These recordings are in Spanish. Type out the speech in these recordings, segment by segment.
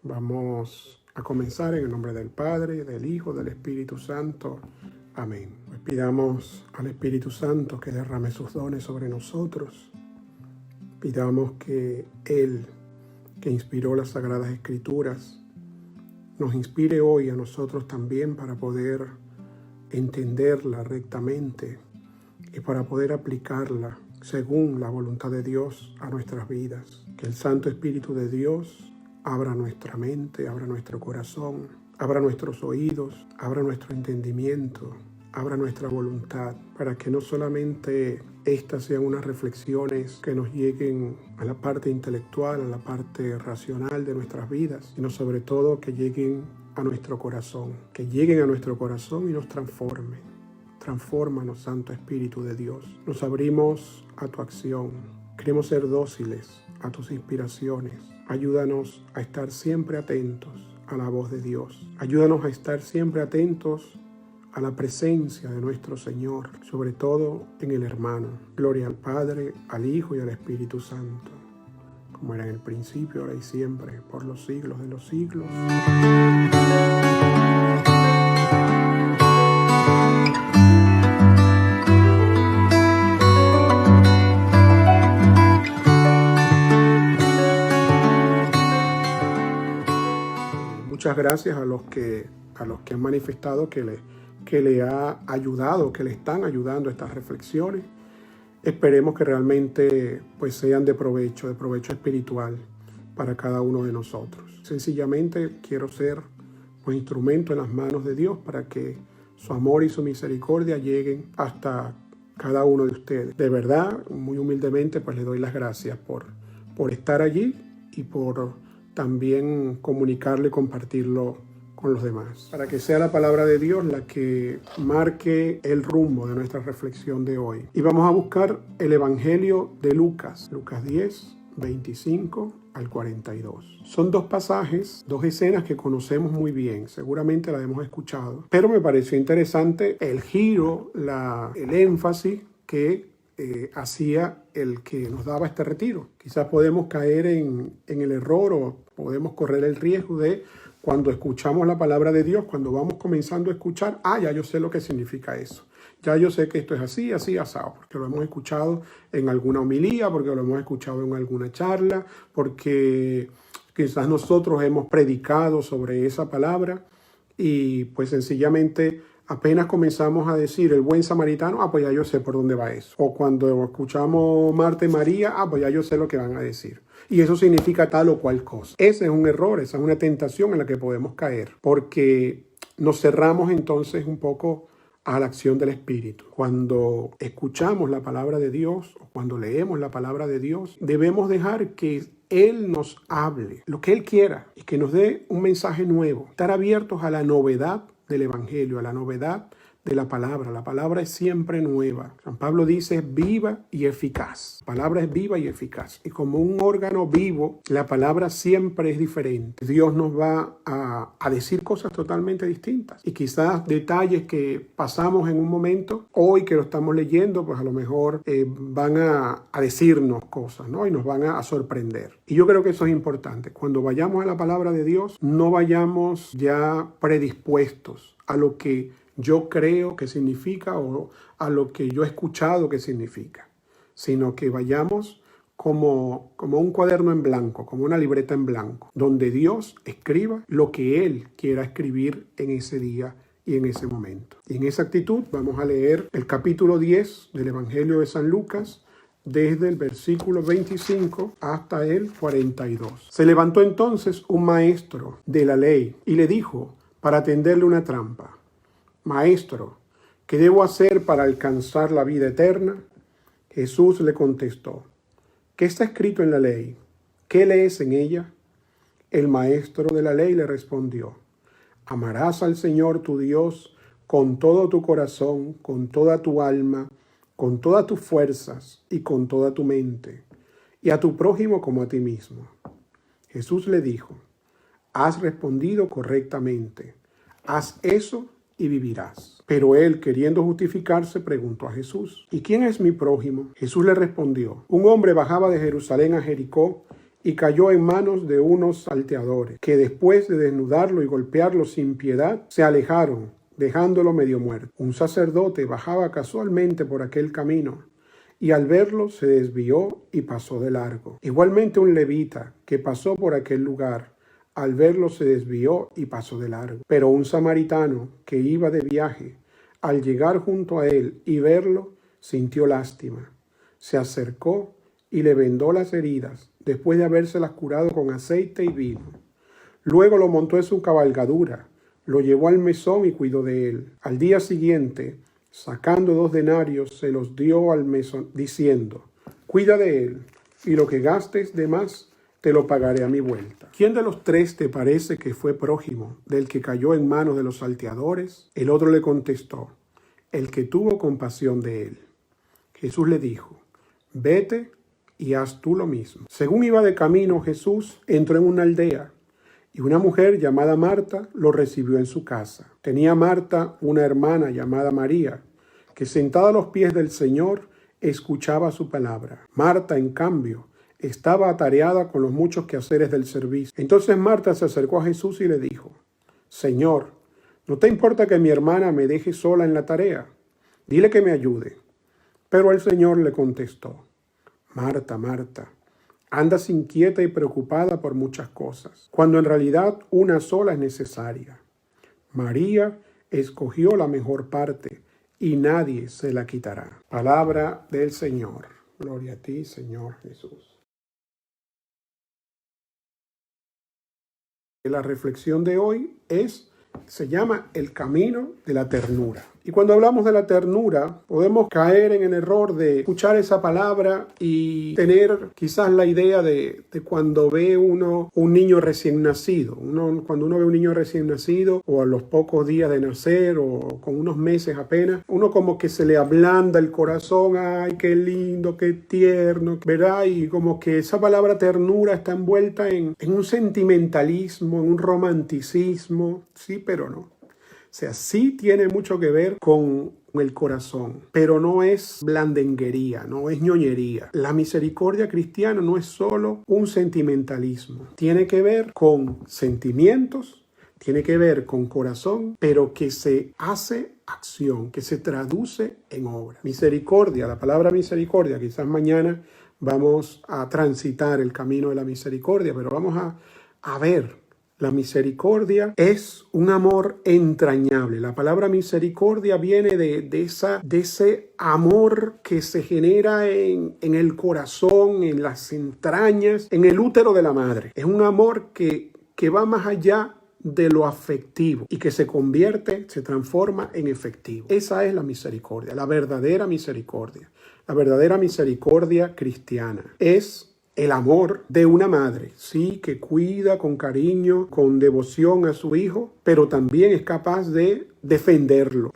Vamos a comenzar en el nombre del Padre, del Hijo, del Espíritu Santo. Amén. Pues pidamos al Espíritu Santo que derrame sus dones sobre nosotros. Pidamos que Él, que inspiró las Sagradas Escrituras, nos inspire hoy a nosotros también para poder entenderla rectamente y para poder aplicarla según la voluntad de Dios a nuestras vidas. Que el Santo Espíritu de Dios abra nuestra mente, abra nuestro corazón, abra nuestros oídos, abra nuestro entendimiento, abra nuestra voluntad, para que no solamente estas sean unas reflexiones que nos lleguen a la parte intelectual, a la parte racional de nuestras vidas, sino sobre todo que lleguen a nuestro corazón, que lleguen a nuestro corazón y nos transformen. Transfórmanos, Santo Espíritu de Dios. Nos abrimos a tu acción. Queremos ser dóciles a tus inspiraciones. Ayúdanos a estar siempre atentos a la voz de Dios. Ayúdanos a estar siempre atentos a la presencia de nuestro Señor, sobre todo en el hermano. Gloria al Padre, al Hijo y al Espíritu Santo, como era en el principio, ahora y siempre, por los siglos de los siglos. Muchas gracias a los que han manifestado que le ha ayudado, que le están ayudando estas reflexiones. Esperemos que realmente pues sean de provecho espiritual para cada uno de nosotros. Sencillamente quiero ser un instrumento en las manos de Dios para que su amor y su misericordia lleguen hasta cada uno de ustedes. De verdad, muy humildemente, pues le doy las gracias por estar allí y por también comunicarlo y compartirlo con los demás, para que sea la palabra de Dios la que marque el rumbo de nuestra reflexión de hoy. Y vamos a buscar el Evangelio de Lucas 10, 25 al 42. Son dos pasajes, dos escenas que conocemos muy bien, seguramente las hemos escuchado, pero me pareció interesante el giro, el énfasis que hacía el que nos daba este retiro. Quizás podemos caer en el error o podemos correr el riesgo de, cuando escuchamos la palabra de Dios, cuando vamos comenzando a escuchar, ya yo sé lo que significa eso. Ya yo sé que esto es así, asado, porque lo hemos escuchado en alguna homilía, porque lo hemos escuchado en alguna charla, porque quizás nosotros hemos predicado sobre esa palabra y pues sencillamente apenas comenzamos a decir el buen samaritano, pues ya yo sé por dónde va eso. O cuando escuchamos Marta y María, pues ya yo sé lo que van a decir. Y eso significa tal o cual cosa. Ese es un error, esa es una tentación en la que podemos caer, porque nos cerramos entonces un poco a la acción del Espíritu. Cuando escuchamos la palabra de Dios o cuando leemos la palabra de Dios, debemos dejar que Él nos hable lo que Él quiera y que nos dé un mensaje nuevo. Estar abiertos a la novedad del Evangelio, a la novedad de la palabra. La palabra es siempre nueva. San Pablo dice es viva y eficaz. La palabra es viva y eficaz. Y como un órgano vivo, la palabra siempre es diferente. Dios nos va a decir cosas totalmente distintas. Y quizás detalles que pasamos en un momento, hoy que lo estamos leyendo, pues a lo mejor van a decirnos cosas, ¿no? Y nos van a sorprender. Y yo creo que eso es importante. Cuando vayamos a la palabra de Dios, no vayamos ya predispuestos a lo que yo creo que significa o a lo que yo he escuchado que significa, sino que vayamos como un cuaderno en blanco, como una libreta en blanco, donde Dios escriba lo que Él quiera escribir en ese día y en ese momento. Y en esa actitud vamos a leer el capítulo 10 del Evangelio de San Lucas, desde el versículo 25 hasta el 42. Se levantó entonces un maestro de la ley y le dijo, para tenderle una trampa: Maestro, ¿qué debo hacer para alcanzar la vida eterna? Jesús le contestó, ¿qué está escrito en la ley? ¿Qué lees en ella? El maestro de la ley le respondió, amarás al Señor tu Dios con todo tu corazón, con toda tu alma, con todas tus fuerzas y con toda tu mente, y a tu prójimo como a ti mismo. Jesús le dijo, has respondido correctamente, haz eso y vivirás. Pero él, queriendo justificarse, preguntó a Jesús, ¿y quién es mi prójimo? Jesús le respondió, un hombre bajaba de Jerusalén a Jericó y cayó en manos de unos salteadores, que después de desnudarlo y golpearlo sin piedad, se alejaron, dejándolo medio muerto. Un sacerdote bajaba casualmente por aquel camino, y al verlo se desvió y pasó de largo. Igualmente un levita que pasó por aquel lugar, al verlo se desvió y pasó de largo. Pero un samaritano que iba de viaje, al llegar junto a él y verlo, sintió lástima. Se acercó y le vendó las heridas, después de habérselas curado con aceite y vino. Luego lo montó en su cabalgadura, lo llevó al mesón y cuidó de él. Al día siguiente, sacando 2 denarios, se los dio al mesón, diciendo: cuida de él, y lo que gastes de más, te lo pagaré a mi vuelta. ¿Quién de los 3 te parece que fue prójimo del que cayó en manos de los salteadores? El otro le contestó: el que tuvo compasión de él. Jesús le dijo: vete y haz tú lo mismo. Según iba de camino, Jesús entró en una aldea, y una mujer llamada Marta lo recibió en su casa. Tenía Marta una hermana llamada María, que sentada a los pies del Señor escuchaba su palabra. Marta, en cambio, estaba atareada con los muchos quehaceres del servicio. Entonces Marta se acercó a Jesús y le dijo: Señor, ¿no te importa que mi hermana me deje sola en la tarea? Dile que me ayude. Pero el Señor le contestó: Marta, Marta, andas inquieta y preocupada por muchas cosas, cuando en realidad una sola es necesaria. María escogió la mejor parte, y nadie se la quitará. Palabra del Señor. Gloria a ti, Señor Jesús. La reflexión de hoy se llama el camino de la ternura. Y cuando hablamos de la ternura, podemos caer en el error de escuchar esa palabra y tener quizás la idea de cuando ve uno un niño recién nacido. Cuando uno ve un niño recién nacido, o a los pocos días de nacer, o con unos meses apenas, uno como que se le ablanda el corazón. ¡Ay, qué lindo, qué tierno! ¿Verdad? Y como que esa palabra ternura está envuelta en un sentimentalismo, en un romanticismo. Sí, pero no. O sea, sí tiene mucho que ver con el corazón, pero no es blandenguería, no es ñoñería. La misericordia cristiana no es solo un sentimentalismo. Tiene que ver con sentimientos, tiene que ver con corazón, pero que se hace acción, que se traduce en obra. Misericordia, la palabra misericordia, quizás mañana vamos a transitar el camino de la misericordia, pero vamos a ver. La misericordia es un amor entrañable. La palabra misericordia viene de ese amor que se genera en el corazón, en las entrañas, en el útero de la madre. Es un amor que va más allá de lo afectivo y que se transforma en efectivo. Esa es la misericordia, la verdadera misericordia. La verdadera misericordia cristiana es el amor de una madre, sí, que cuida con cariño, con devoción a su hijo, pero también es capaz de defenderlo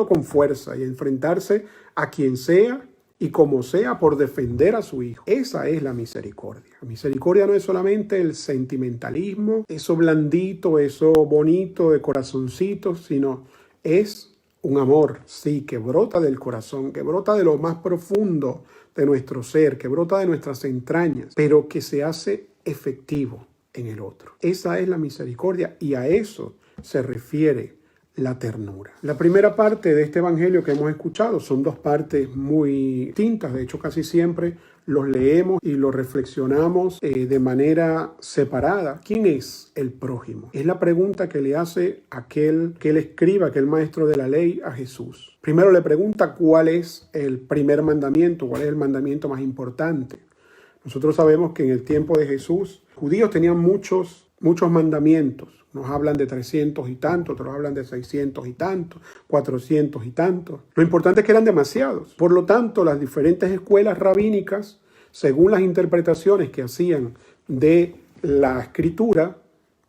con fuerza y enfrentarse a quien sea y como sea por defender a su hijo. Esa es la misericordia. La misericordia no es solamente el sentimentalismo, eso blandito, eso bonito de corazoncito, sino es un amor, sí, que brota del corazón, que brota de lo más profundo de nuestro ser, que brota de nuestras entrañas, pero que se hace efectivo en el otro. Esa es la misericordia y a eso se refiere la ternura. La primera parte de este evangelio que hemos escuchado son 2 partes muy distintas. De hecho, casi siempre los leemos y los reflexionamos de manera separada. ¿Quién es el prójimo? Es la pregunta que le hace aquel escriba, aquel maestro de la ley, a Jesús. Primero le pregunta cuál es el primer mandamiento, cuál es el mandamiento más importante. Nosotros sabemos que en el tiempo de Jesús, judíos tenían muchos mandamientos. Nos hablan de 300 y tantos, otros hablan de 600 y tantos, 400 y tantos. Lo importante es que eran demasiados. Por lo tanto, las diferentes escuelas rabínicas, según las interpretaciones que hacían de la escritura,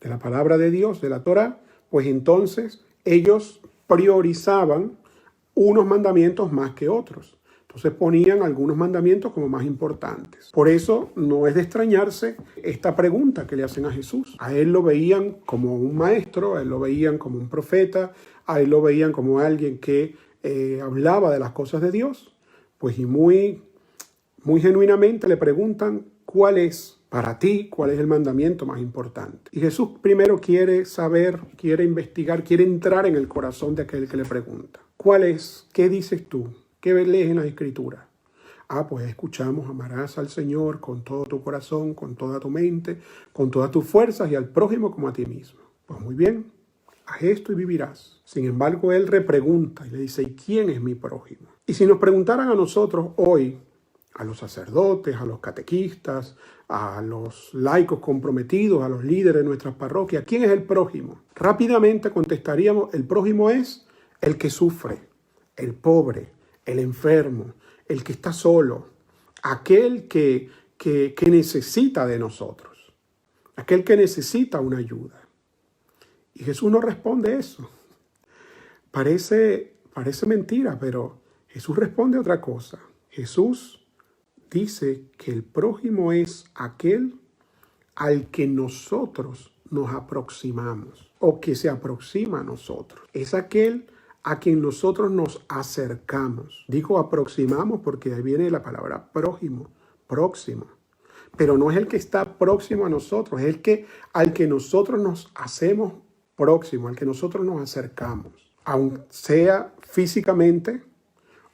de la palabra de Dios, de la Torá, pues entonces ellos priorizaban unos mandamientos más que otros. Entonces ponían algunos mandamientos como más importantes. Por eso no es de extrañarse esta pregunta que le hacen a Jesús. A él lo veían como un maestro, a él lo veían como un profeta, a él lo veían como alguien que hablaba de las cosas de Dios. Pues y muy genuinamente le preguntan cuál es Para ti, ¿cuál es el mandamiento más importante? Y Jesús primero quiere saber, quiere investigar, quiere entrar en el corazón de aquel que le pregunta. ¿Cuál es? ¿Qué dices tú? ¿Qué lees en las Escrituras? Pues escuchamos, amarás al Señor con todo tu corazón, con toda tu mente, con todas tus fuerzas y al prójimo como a ti mismo. Pues muy bien, haz esto y vivirás. Sin embargo, él repregunta y le dice, ¿y quién es mi prójimo? Y si nos preguntaran a nosotros hoy, a los sacerdotes, a los catequistas, a los laicos comprometidos, a los líderes de nuestras parroquias, ¿quién es el prójimo? Rápidamente contestaríamos, el prójimo es el que sufre, el pobre, el enfermo, el que está solo, aquel que necesita de nosotros, aquel que necesita una ayuda. Y Jesús no responde eso. Parece mentira, pero Jesús responde otra cosa. Jesús dice que el prójimo es aquel al que nosotros nos aproximamos o que se aproxima a nosotros. Es aquel a quien nosotros nos acercamos. Digo aproximamos porque ahí viene la palabra prójimo, próximo. Pero no es el que está próximo a nosotros, es al que nosotros nos hacemos próximo, al que nosotros nos acercamos, aun sea físicamente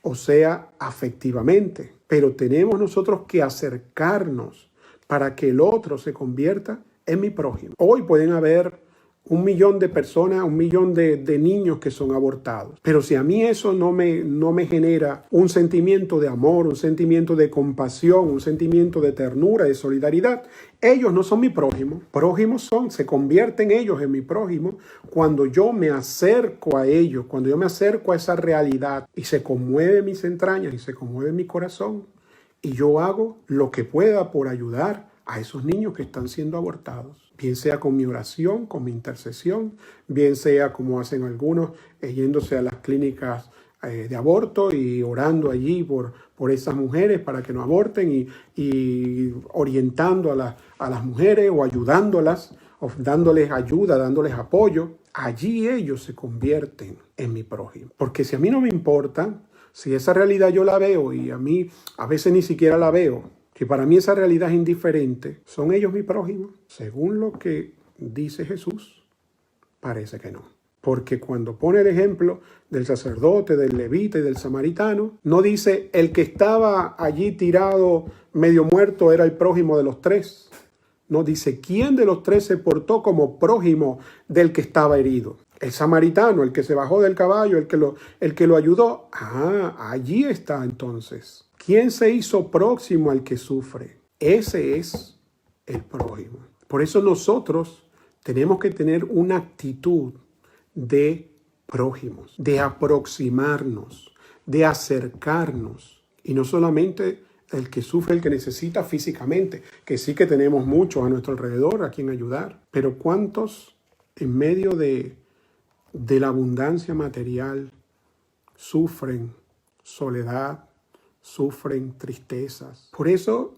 o sea afectivamente. Pero tenemos nosotros que acercarnos para que el otro se convierta en mi prójimo. Hoy pueden haber 1 millón de personas, 1 millón de niños que son abortados. Pero si a mí eso no me genera un sentimiento de amor, un sentimiento de compasión, un sentimiento de ternura, de solidaridad, ellos no son mi prójimo. Prójimos se convierten ellos en mi prójimo cuando yo me acerco a ellos, cuando yo me acerco a esa realidad y se conmueve mis entrañas y se conmueve mi corazón y yo hago lo que pueda por ayudar a esos niños que están siendo abortados. Bien sea con mi oración, con mi intercesión, bien sea como hacen algunos, yéndose a las clínicas de aborto y orando allí por esas mujeres para que no aborten y orientando a las mujeres o ayudándolas, o dándoles ayuda, dándoles apoyo. Allí ellos se convierten en mi prójimo. Porque si a mí no me importa, si esa realidad yo la veo y a mí a veces ni siquiera la veo, que para mí esa realidad es indiferente, ¿son ellos mi prójimo? Según lo que dice Jesús, parece que no. Porque cuando pone el ejemplo del sacerdote, del levita y del samaritano, no dice el que estaba allí tirado medio muerto era el prójimo de los tres. No dice quién de los tres se portó como prójimo del que estaba herido. El samaritano, el que se bajó del caballo, el que lo ayudó. Allí está entonces. ¿Quién se hizo próximo al que sufre? Ese es el prójimo. Por eso nosotros tenemos que tener una actitud de prójimos, de aproximarnos, de acercarnos. Y no solamente el que sufre, el que necesita físicamente, que sí que tenemos muchos a nuestro alrededor a quien ayudar. Pero ¿cuántos en medio de la abundancia material sufren soledad, sufren tristezas? Por eso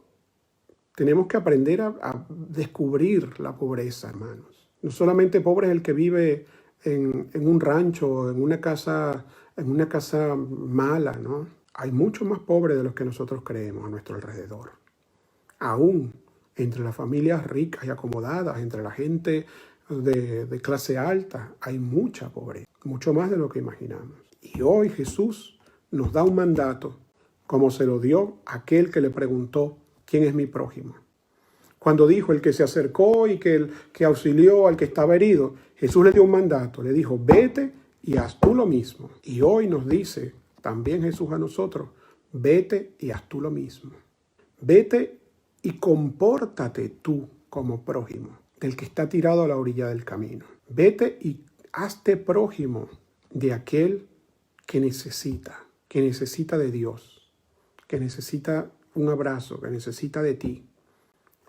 tenemos que aprender a descubrir la pobreza, hermanos. No solamente pobre es el que vive en un rancho, en una casa mala, ¿no? Hay muchos más pobres de los que nosotros creemos a nuestro alrededor. Aún entre las familias ricas y acomodadas, entre la gente de clase alta, hay mucha pobreza, mucho más de lo que imaginamos. Y hoy Jesús nos da un mandato, como se lo dio aquel que le preguntó, ¿quién es mi prójimo? Cuando dijo el que se acercó y que auxilió al que estaba herido, Jesús le dio un mandato, le dijo, vete y haz tú lo mismo. Y hoy nos dice también Jesús a nosotros, vete y haz tú lo mismo. Vete y compórtate tú como prójimo del que está tirado a la orilla del camino. Vete y hazte prójimo de aquel que necesita de Dios, que necesita un abrazo, que necesita de ti,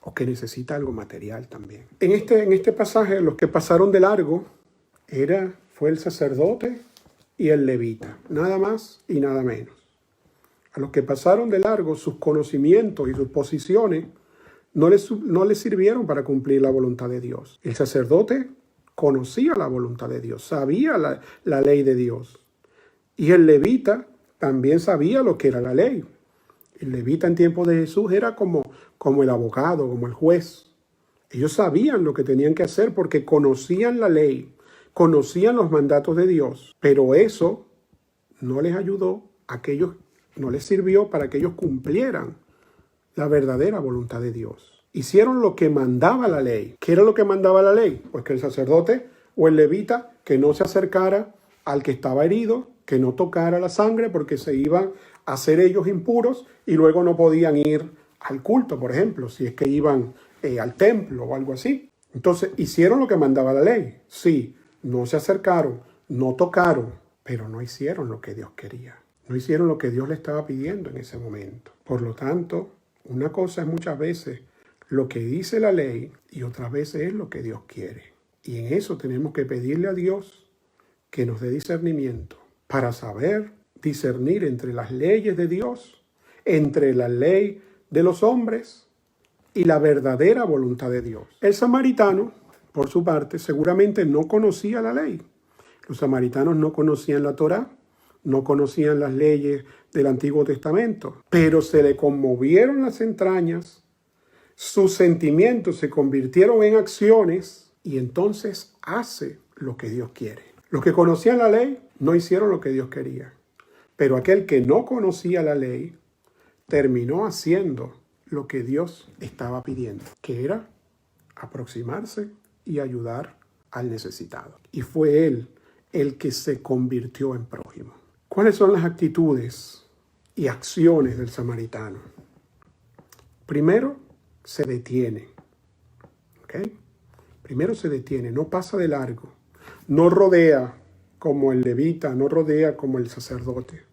o que necesita algo material también. En este pasaje, los que pasaron de largo fue el sacerdote y el levita, nada más y nada menos. A los que pasaron de largo, sus conocimientos y sus posiciones no les sirvieron para cumplir la voluntad de Dios. El sacerdote conocía la voluntad de Dios, sabía la ley de Dios. Y el levita también sabía lo que era la ley. El levita en tiempos de Jesús era como el abogado, como el juez. Ellos sabían lo que tenían que hacer porque conocían la ley, conocían los mandatos de Dios, pero eso no les ayudó a que ellos, no les sirvió para que ellos cumplieran la verdadera voluntad de Dios. Hicieron lo que mandaba la ley. ¿Qué era lo que mandaba la ley? Pues que el sacerdote o el levita que no se acercara al que estaba herido, que no tocara la sangre porque se iban a hacer ellos impuros y luego no podían ir al culto, por ejemplo, si es que iban al templo o algo así. Entonces, hicieron lo que mandaba la ley. Sí, no se acercaron, no tocaron, pero no hicieron lo que Dios quería. No hicieron lo que Dios le estaba pidiendo en ese momento. Por lo tanto, una cosa es muchas veces lo que dice la ley y otras veces es lo que Dios quiere. Y en eso tenemos que pedirle a Dios que nos dé discernimiento para saber discernir entre las leyes de Dios, entre la ley de los hombres y la verdadera voluntad de Dios. El samaritano, por su parte, seguramente no conocía la ley. Los samaritanos no conocían la Torá, no conocían las leyes del Antiguo Testamento, pero se le conmovieron las entrañas, sus sentimientos se convirtieron en acciones y entonces hace lo que Dios quiere. Los que conocían la ley no hicieron lo que Dios quería, pero aquel que no conocía la ley terminó haciendo lo que Dios estaba pidiendo, que era aproximarse y ayudar al necesitado. Y fue él el que se convirtió en prójimo. ¿Cuáles son las actitudes y acciones del samaritano? Primero, se detiene. ¿Ok? Primero se detiene, no pasa de largo. No rodea como el levita, no rodea como el sacerdote.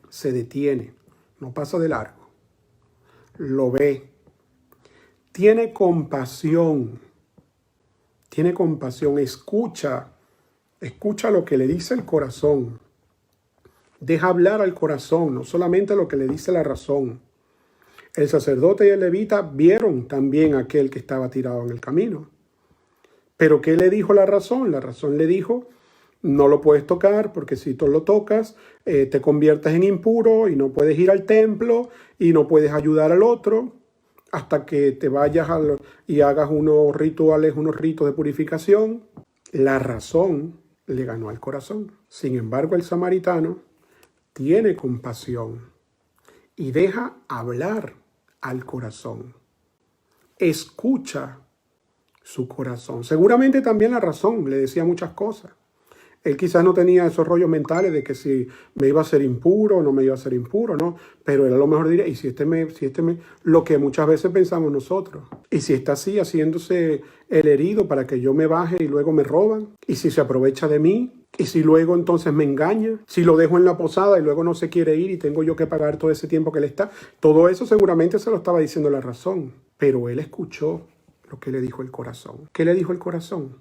Se detiene, no pasa de largo. Lo ve. Tiene compasión. Tiene compasión, escucha lo que le dice el corazón. Deja hablar al corazón, no solamente lo que le dice la razón. El sacerdote y el levita vieron también a aquel que estaba tirado en el camino. Pero ¿qué le dijo la razón? La razón le dijo, no lo puedes tocar porque si tú lo tocas, te conviertes en impuro y no puedes ir al templo y no puedes ayudar al otro hasta que te vayas y hagas unos rituales, unos ritos de purificación. La razón le ganó al corazón. Sin embargo, el samaritano tiene compasión y deja hablar al corazón. Escucha su corazón. Seguramente también la razón le decía muchas cosas. Él quizás no tenía esos rollos mentales de que si me iba a ser impuro o no me iba a ser impuro, ¿no? Pero él a lo mejor diría, y si lo que muchas veces pensamos nosotros. Y si está así haciéndose el herido para que yo me baje y luego me roban. Y si se aprovecha de mí. Y si luego entonces me engaña. Si lo dejo en la posada y luego no se quiere ir y tengo yo que pagar todo ese tiempo que él está. Todo eso seguramente se lo estaba diciendo la razón. Pero él escuchó lo que le dijo el corazón. ¿Qué le dijo el corazón?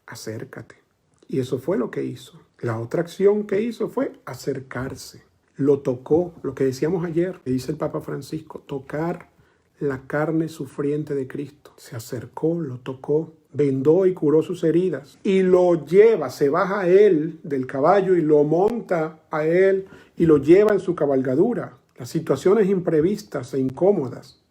Acércate. Y eso fue lo que hizo. La otra acción que hizo fue acercarse. Lo tocó, lo que decíamos ayer, que dice el Papa Francisco, tocar la carne sufriente de Cristo. Se acercó, lo tocó, vendó y curó sus heridas. Y lo lleva, se baja a él del caballo y lo monta a él y lo lleva en su cabalgadura. Las situaciones imprevistas e incómodas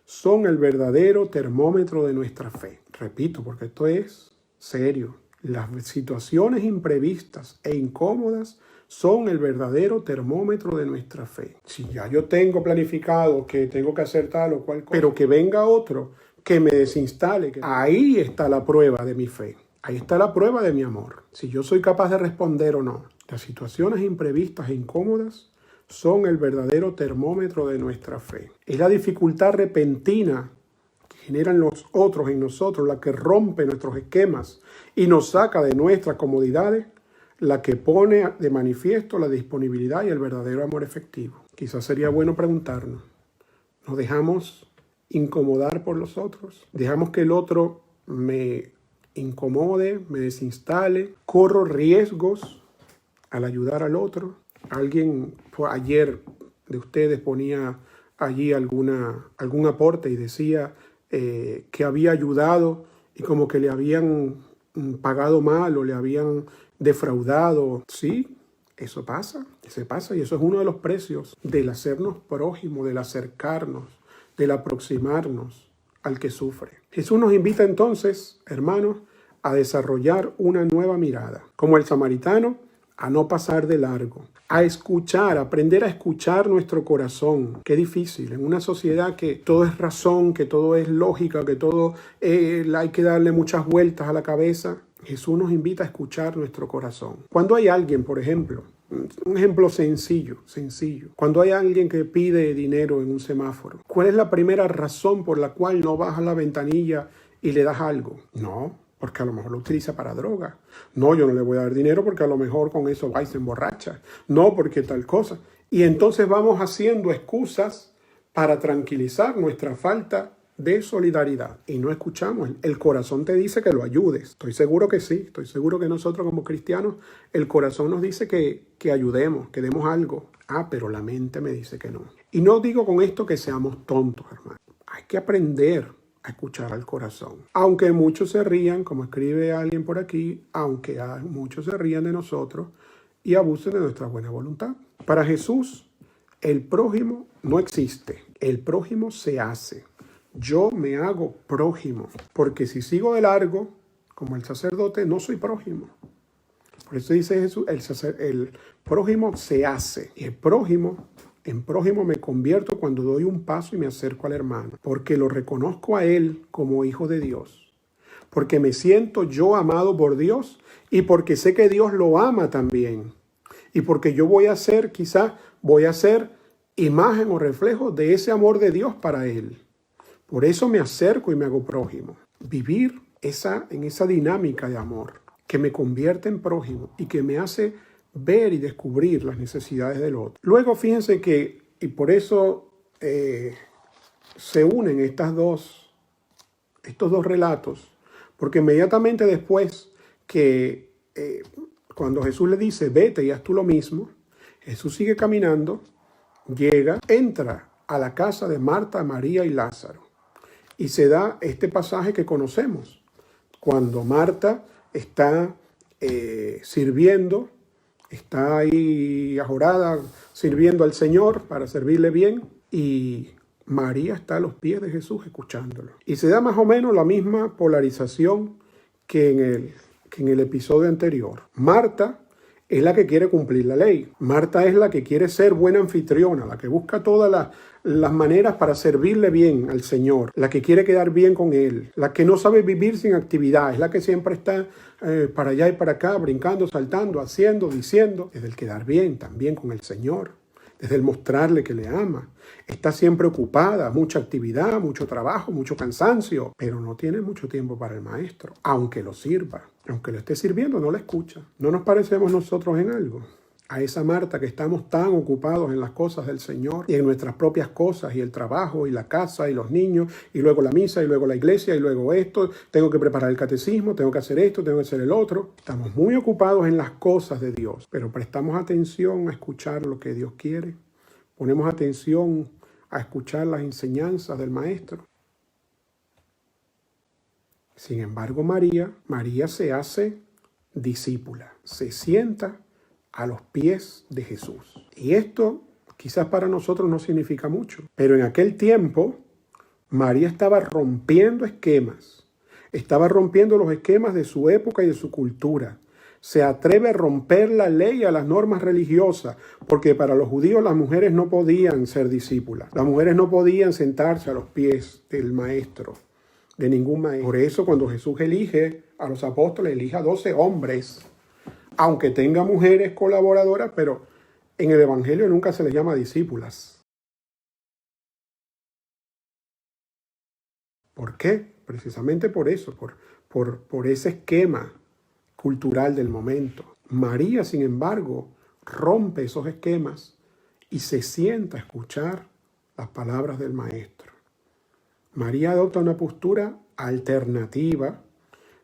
son el verdadero termómetro de nuestra fe. Repito, porque esto es serio. Las situaciones imprevistas e incómodas son el verdadero termómetro de nuestra fe. Si ya yo tengo planificado que tengo que hacer tal o cual cosa, pero que venga otro que me desinstale, ahí está la prueba de mi fe. Ahí está la prueba de mi amor. Si yo soy capaz de responder o no. Las situaciones imprevistas e incómodas son el verdadero termómetro de nuestra fe. Es la dificultad repentina generan los otros en nosotros, la que rompe nuestros esquemas y nos saca de nuestras comodidades, la que pone de manifiesto la disponibilidad y el verdadero amor efectivo. Quizás sería bueno preguntarnos, ¿nos dejamos incomodar por los otros? ¿Dejamos que el otro me incomode, me desinstale? ¿Corro riesgos al ayudar al otro? Alguien ayer de ustedes ponía allí algún aporte y decía que había ayudado y como que le habían pagado mal o le habían defraudado. Sí, Eso pasa, se pasa, y eso es uno de los precios del hacernos prójimo, del acercarnos, del aproximarnos al que sufre. Jesús nos invita entonces, hermanos, a desarrollar una nueva mirada. Como el samaritano, a no pasar de largo, a escuchar, aprender a escuchar nuestro corazón. Qué difícil, en una sociedad que todo es razón, que todo es lógica, que todo hay que darle muchas vueltas a la cabeza. Jesús nos invita a escuchar nuestro corazón. Cuando hay alguien, por ejemplo, un ejemplo sencillo. Cuando hay alguien que pide dinero en un semáforo, ¿cuál es la primera razón por la cual no bajas la ventanilla y le das algo? No, porque a lo mejor lo utiliza para droga. No, yo no le voy a dar dinero porque a lo mejor con eso va y se emborracha. No, porque tal cosa. Y entonces vamos haciendo excusas para tranquilizar nuestra falta de solidaridad. Y no escuchamos. El corazón te dice que lo ayudes. Estoy seguro que sí. Estoy seguro que nosotros como cristianos, el corazón nos dice que ayudemos, que demos algo. Pero la mente me dice que no. Y no digo con esto que seamos tontos, hermano. Hay que aprender a escuchar al corazón. Aunque muchos se rían, como escribe alguien por aquí, aunque muchos se rían de nosotros y abusen de nuestra buena voluntad. Para Jesús, el prójimo no existe. El prójimo se hace. Yo me hago prójimo, porque si sigo de largo, como el sacerdote, no soy prójimo. Por eso dice Jesús, el prójimo se hace. Y en prójimo me convierto cuando doy un paso y me acerco al hermano, porque lo reconozco a él como hijo de Dios, porque me siento yo amado por Dios y porque sé que Dios lo ama también. Y porque yo voy a ser imagen o reflejo de ese amor de Dios para él. Por eso me acerco y me hago prójimo. Vivir en esa dinámica de amor que me convierte en prójimo y que me hace ver y descubrir las necesidades del otro. Luego fíjense que, y por eso se unen estos dos relatos, porque inmediatamente después que cuando Jesús le dice, vete y haz tú lo mismo, Jesús sigue caminando, entra a la casa de Marta, María y Lázaro. Y se da este pasaje que conocemos, cuando Marta está sirviendo, está ahí ajorada sirviendo al Señor para servirle bien, y María está a los pies de Jesús escuchándolo. Y se da más o menos la misma polarización que en el episodio anterior. Marta es la que quiere cumplir la ley. Marta es la que quiere ser buena anfitriona, la que busca todas las maneras para servirle bien al Señor, la que quiere quedar bien con Él, la que no sabe vivir sin actividad, es la que siempre está para allá y para acá, brincando, saltando, haciendo, diciendo, desde el quedar bien también con el Señor, desde el mostrarle que le ama. Está siempre ocupada, mucha actividad, mucho trabajo, mucho cansancio, pero no tiene mucho tiempo para el Maestro, aunque lo sirva. Aunque lo esté sirviendo, no la escucha. ¿No nos parecemos nosotros en algo? A esa Marta que estamos tan ocupados en las cosas del Señor y en nuestras propias cosas, y el trabajo, y la casa, y los niños, y luego la misa, y luego la iglesia, y luego esto, tengo que preparar el catecismo, tengo que hacer esto, tengo que hacer el otro. Estamos muy ocupados en las cosas de Dios, pero prestamos atención a escuchar lo que Dios quiere. Ponemos atención a escuchar las enseñanzas del Maestro. Sin embargo, María se hace discípula, se sienta a los pies de Jesús. Y esto quizás para nosotros no significa mucho, pero en aquel tiempo María estaba rompiendo esquemas, estaba rompiendo los esquemas de su época y de su cultura. Se atreve a romper la ley y a las normas religiosas, porque para los judíos las mujeres no podían ser discípulas, las mujeres no podían sentarse a los pies del Maestro, de ningún maestro. Por eso cuando Jesús elige a los apóstoles, elige a 12 hombres, aunque tenga mujeres colaboradoras, pero en el Evangelio nunca se les llama discípulas. ¿Por qué? Precisamente por eso, por ese esquema cultural del momento. María, sin embargo, rompe esos esquemas y se sienta a escuchar las palabras del Maestro. María adopta una postura alternativa,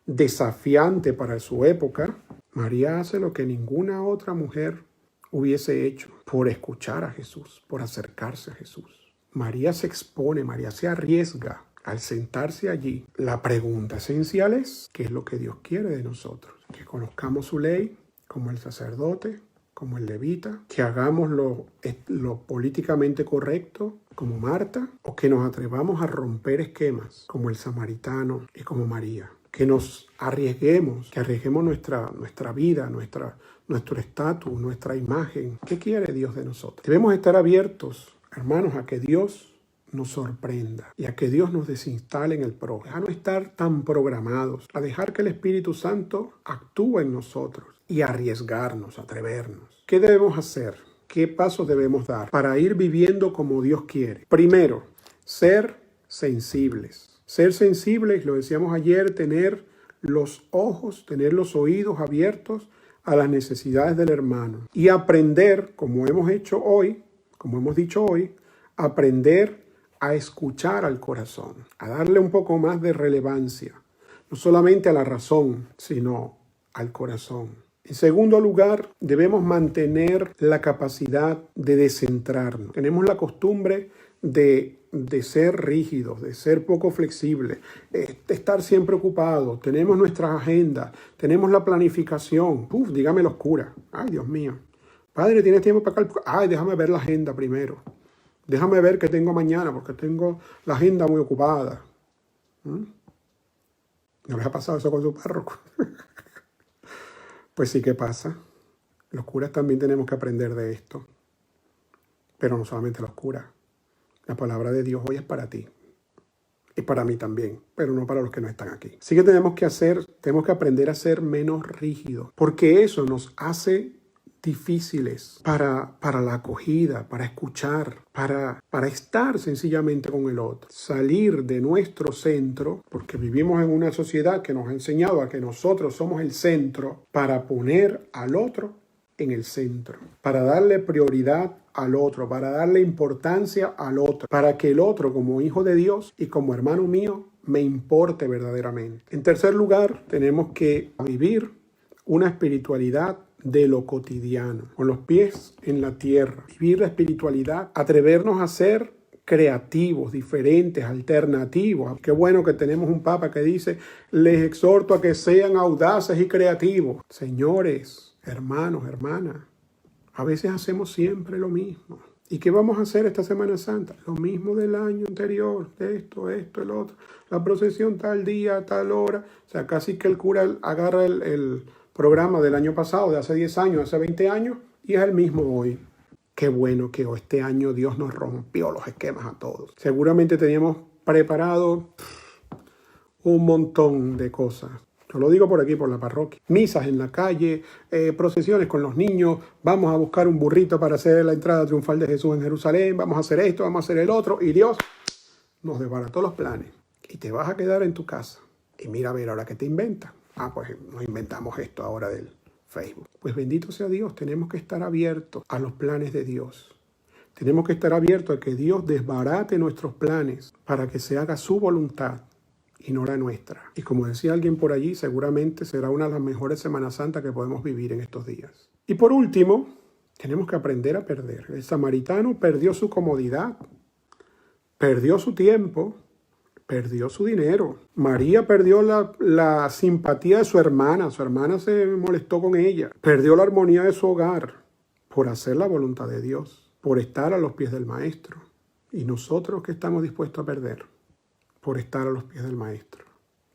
desafiante para su época. María hace lo que ninguna otra mujer hubiese hecho por escuchar a Jesús, por acercarse a Jesús. María se expone, María se arriesga al sentarse allí. La pregunta esencial es, ¿qué es lo que Dios quiere de nosotros? Que conozcamos su ley como el sacerdote, como el levita, que hagamos lo políticamente correcto, como Marta, o que nos atrevamos a romper esquemas, como el samaritano y como María. Que nos arriesguemos, que arriesguemos nuestra vida, nuestro estatus, nuestra imagen. ¿Qué quiere Dios de nosotros? Debemos estar abiertos, hermanos, a que Dios nos sorprenda y a que Dios nos desinstale en el prójimo. A no estar tan programados, a dejar que el Espíritu Santo actúe en nosotros y arriesgarnos, atrevernos. ¿Qué debemos hacer? ¿Qué pasos debemos dar para ir viviendo como Dios quiere? Primero, ser sensibles. Ser sensibles, lo decíamos ayer, tener los ojos, tener los oídos abiertos a las necesidades del hermano. Y aprender, como hemos hecho hoy, como hemos dicho hoy, aprender a escuchar al corazón, a darle un poco más de relevancia, no solamente a la razón, sino al corazón. En segundo lugar, debemos mantener la capacidad de descentrarnos. Tenemos la costumbre de ser rígidos, de ser poco flexibles, de estar siempre ocupados. Tenemos nuestras agendas, tenemos la planificación. Dígame los curas. Ay, Dios mío. Padre, ¿tienes tiempo para acá? Ay, déjame ver la agenda primero. Déjame ver qué tengo mañana, porque tengo la agenda muy ocupada. ¿No les ha pasado eso con su párroco? Pues sí que pasa. Los curas también tenemos que aprender de esto. Pero no solamente los curas. La palabra de Dios hoy es para ti. Y para mí también, pero no para los que no están aquí. Así que tenemos que aprender a ser menos rígidos. Porque eso nos hace difíciles para la acogida, para escuchar, para estar sencillamente con el otro. Salir de nuestro centro, porque vivimos en una sociedad que nos ha enseñado a que nosotros somos el centro, para poner al otro en el centro, para darle prioridad al otro, para darle importancia al otro, para que el otro como hijo de Dios y como hermano mío me importe verdaderamente. En tercer lugar, tenemos que vivir una espiritualidad de lo cotidiano, con los pies en la tierra, vivir la espiritualidad, atrevernos a ser creativos, diferentes, alternativos. Qué bueno que tenemos un papa que dice, les exhorto a que sean audaces y creativos. Señores, hermanos, hermanas, a veces hacemos siempre lo mismo. ¿Y qué vamos a hacer esta Semana Santa? Lo mismo del año anterior, esto, el otro. La procesión tal día, tal hora. O sea, casi que el cura agarra el programa del año pasado, de hace 10 años, hace 20 años, y es el mismo hoy. Qué bueno que este año Dios nos rompió los esquemas a todos. Seguramente teníamos preparado un montón de cosas. Yo lo digo por aquí, por la parroquia. Misas en la calle, procesiones con los niños, vamos a buscar un burrito para hacer la entrada triunfal de Jesús en Jerusalén, vamos a hacer esto, vamos a hacer el otro, y Dios nos desbarató los planes. Y te vas a quedar en tu casa. Y mira a ver ahora qué te inventas. Pues nos inventamos esto ahora del Facebook. Pues bendito sea Dios, tenemos que estar abiertos a los planes de Dios. Tenemos que estar abiertos a que Dios desbarate nuestros planes para que se haga su voluntad y no la nuestra. Y como decía alguien por allí, seguramente será una de las mejores Semanas Santas que podemos vivir en estos días. Y por último, tenemos que aprender a perder. El samaritano perdió su comodidad, perdió su tiempo, perdió su dinero. María perdió la simpatía de su hermana. Su hermana se molestó con ella. Perdió la armonía de su hogar por hacer la voluntad de Dios, por estar a los pies del Maestro. ¿Y nosotros qué estamos dispuestos a perder? Por estar a los pies del Maestro.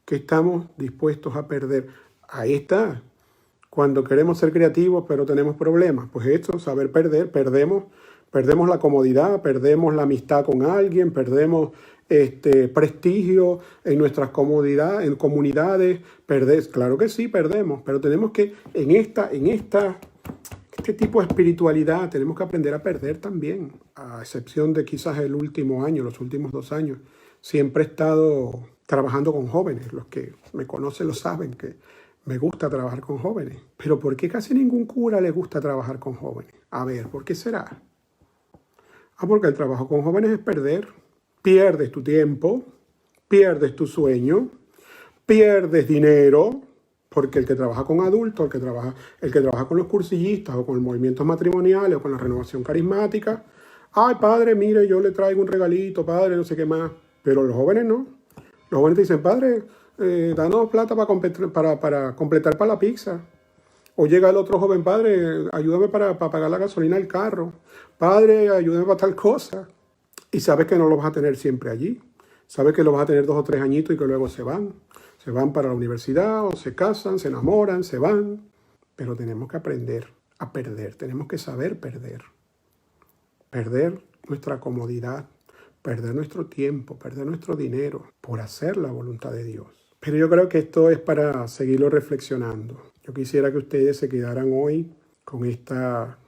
¿Qué estamos dispuestos a perder? Ahí está. Cuando queremos ser creativos pero tenemos problemas. Pues esto, saber perder. Perdemos la comodidad, perdemos la amistad con alguien, perdemos prestigio en nuestras comunidades. Claro que sí, perdemos. Pero tenemos que, en este tipo de espiritualidad, tenemos que aprender a perder también. A excepción de quizás el último año, los últimos 2 años. Siempre he estado trabajando con jóvenes. Los que me conocen lo saben que me gusta trabajar con jóvenes. Pero ¿por qué casi ningún cura le gusta trabajar con jóvenes? A ver, ¿por qué será? Porque el trabajo con jóvenes es perder. Pierdes tu tiempo, pierdes tu sueño, pierdes dinero, porque el que trabaja con adultos, el que trabaja con los cursillistas o con movimientos matrimoniales o con la renovación carismática, ay, padre, mire, yo le traigo un regalito, padre, no sé qué más. Pero los jóvenes no. Los jóvenes te dicen, padre, danos plata para completar para la pizza. O llega el otro joven, padre, ayúdame para pagar la gasolina del carro. Padre, ayúdame para tal cosa. Y sabes que no lo vas a tener siempre allí. Sabes que lo vas a tener 2 o 3 añitos y que luego se van. Se van para la universidad o se casan, se enamoran, se van. Pero tenemos que aprender a perder. Tenemos que saber perder. Perder nuestra comodidad, perder nuestro tiempo, perder nuestro dinero por hacer la voluntad de Dios. Pero yo creo que esto es para seguirlo reflexionando. Yo quisiera que ustedes se quedaran hoy con esa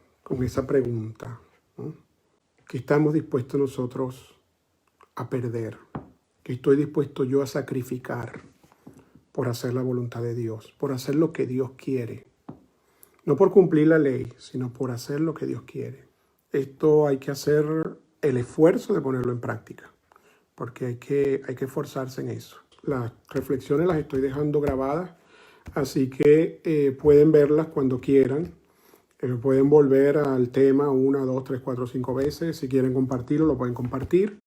pregunta, ¿no? ¿Qué estamos dispuestos nosotros a perder? ¿Qué estoy dispuesto yo a sacrificar por hacer la voluntad de Dios? Por hacer lo que Dios quiere. No por cumplir la ley, sino por hacer lo que Dios quiere. Esto hay que hacer el esfuerzo de ponerlo en práctica, porque hay que esforzarse en eso. Las reflexiones las estoy dejando grabadas, así que pueden verlas cuando quieran. Pueden volver al tema 1, 2, 3, 4, 5 veces. Si quieren compartirlo, lo pueden compartir.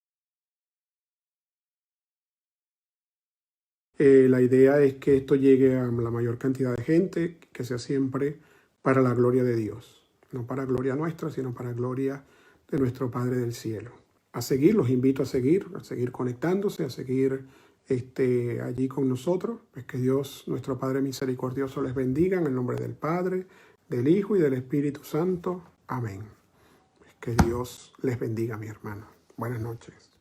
La idea es que esto llegue a la mayor cantidad de gente, que sea siempre para la gloria de Dios. No para gloria nuestra, sino para gloria de nuestro Padre del cielo. A seguir, los invito a seguir conectándose, a seguir allí con nosotros. Pues que Dios, nuestro Padre misericordioso, les bendiga en el nombre del Padre, del Hijo y del Espíritu Santo. Amén. Pues que Dios les bendiga, mi hermano. Buenas noches.